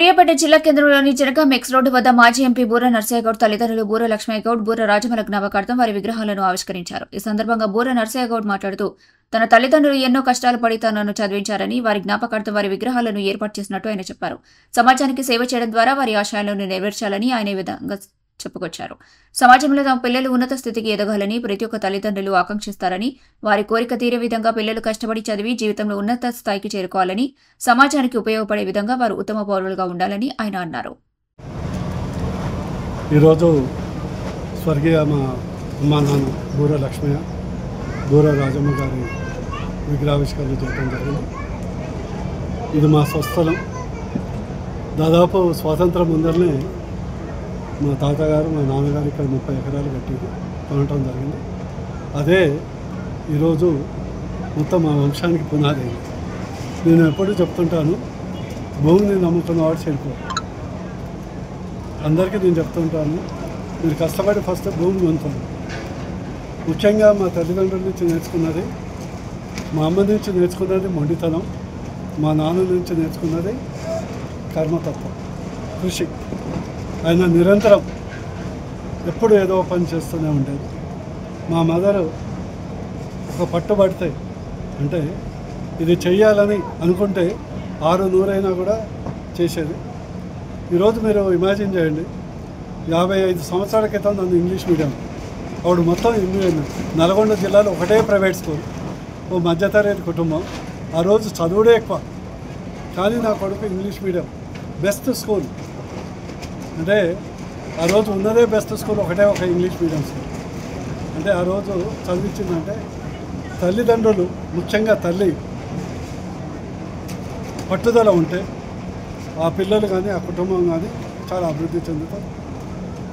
సూర్యాపేట జిల్లా కేంద్రంలోని Jangaon X road వద్ద మాజీ ఎంపీ బూర నర్సయ్య గౌడ్ తల్లిదండ్రులు బూర లక్ష్మయ్య గౌడ్, బూర రాజమల జ్ఞాపకార్థం వారి విగ్రహాలను ఆవిష్కరించారు. ఈ సందర్భంగా బూర నర్సయ్య గౌడ్ మాట్లాడుతూ తన తల్లిదండ్రులు ఎన్నో కష్టాలు పడి తనను చదివించారని, వారి జ్ఞాపకార్థం వారి విగ్రహాలను ఏర్పాటు చేసినట్టు ఆయన చెప్పారు. సమాజానికి సేవ చేయడం ద్వారా వారి ఆశయాలను నెరవేర్చాలని ఆయన ఈ విధంగా చెప్పుకొచ్చారు. సమాజంలో తమ పిల్లలు ఉన్నత స్థితికి ఎదగాలని ప్రతి ఒక్క తల్లిదండ్రులు ఆకాంక్షిస్తారని, వారి కోరిక తీరే విధంగా పిల్లలు కష్టపడి చదివి జీవితంలో ఉన్నత స్థాయికి చేరుకోవాలని, సమాజానికి ఉపయోగపడే విధంగా వారు ఉత్తమ పౌరులుగా ఉండాలని ఆయన అన్నారు. ఈరోజు స్వర్గీయ మా అమ్మా నాన్న బూర లక్ష్మయ్య, బూర రాజమ్మ గారి విగ్రహావిష్కరణ చేయడం జరిగింది. ఇది మా స్వస్థలం. దాదాపు స్వాతంత్రం ముందరనే మా తాతగారు, మా నాన్నగారు ఇక్కడ 30 ఎకరాలు కట్టి కొనటం జరిగింది. అదే ఈరోజు మొత్తం మా వంశానికి పునాది అయింది. నేను ఎప్పుడూ చెప్తుంటాను, భూమిని నమ్ముకున్నవాడు చెడిపో. అందరికీ నేను చెప్తుంటాను, మీరు కష్టపడి ఫస్ట్ భూమి కొనుక్కోండి. ముఖ్యంగా మా తల్లిదండ్రుల నుంచి నేర్చుకున్నది, మా అమ్మ నుంచి నేర్చుకున్నది మొండితనం, మా నాన్న నుంచి నేర్చుకున్నది కర్మతత్వం, కృషి. ఆయన నిరంతరం ఎప్పుడు ఏదో పని చేస్తూనే ఉండేది. మా మదరు ఒక పట్టుబడితే, అంటే ఇది చెయ్యాలని అనుకుంటే 600 కూడా చేసేది. ఈరోజు మీరు ఇమాజిన్ చేయండి, 55 సంవత్సరాల క్రితం నన్ను ఇంగ్లీష్ మీడియం, ఆవిడ మొత్తం నల్గొండ జిల్లాలో ఒకటే ప్రైవేట్ స్కూల్, ఓ మధ్యతరగతి కుటుంబం. ఆ రోజు చదువుడే ఎక్కువ, కానీ నా కొడుకు ఇంగ్లీష్ మీడియం బెస్ట్ స్కూల్. అంటే ఆ రోజు ఉన్నదే బెస్ట్ స్కూల్ ఒకటే, ఒక ఇంగ్లీష్ మీడియం స్కూల్. అంటే ఆ రోజు చదివించిందంటే తల్లిదండ్రులు, ముఖ్యంగా తల్లి పట్టుదల ఉంటే ఆ పిల్లలు కానీ ఆ కుటుంబం కానీ చాలా అభివృద్ధి చెందుతారు.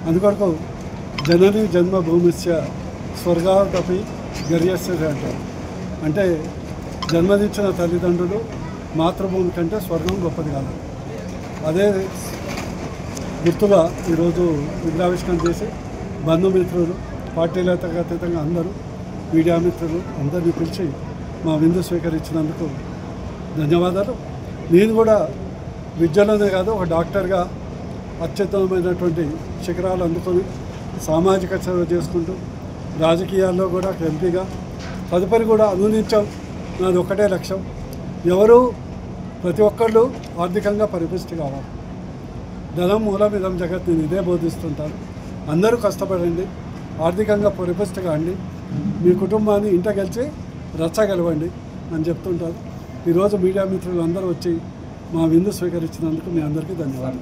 అందుకొరకు జనని జన్మభూమిస్య స్వర్గాదపి గర్యస్య అంటారు. అంటే జన్మనిచ్చిన తల్లిదండ్రులు మాతృభూమి కంటే స్వర్గం గొప్పది కాదు. అదే గుర్తుగా ఈరోజు విగ్రహావిష్కరణ చేసి బంధుమిత్రులు, పార్టీలకు అతీతంగా అందరూ, మీడియా మిత్రులు అందరినీ పిలిచి మా విందు స్వీకరించినందుకు ధన్యవాదాలు. నేను కూడా విద్యలోనే కాదు, ఒక డాక్టర్గా అత్యుత్తమమైనటువంటి శిఖరాలు అందుకొని సామాజిక సేవ చేసుకుంటూ రాజకీయాల్లో కూడా ఎంపీగా, తదుపరి కూడా అనునిత్యం నాది ఒక్కటే లక్ష్యం, ఎవరు ప్రతి ఒక్కళ్ళు ఆర్థికంగా పరిపుష్టి కావాలి. ధనం మూలమిదం జగత్, నేను ఇదే బోధిస్తుంటాను. అందరూ కష్టపడండి, ఆర్థికంగా పరిపుష్టిగా అండి, మీ కుటుంబాన్ని ఇంట గెలిచి రచ్చగలవండి అని చెప్తుంటారు. ఈరోజు మీడియా మిత్రులు అందరూ వచ్చి మా విందు స్వీకరించినందుకు మీ అందరికీ ధన్యవాదాలు.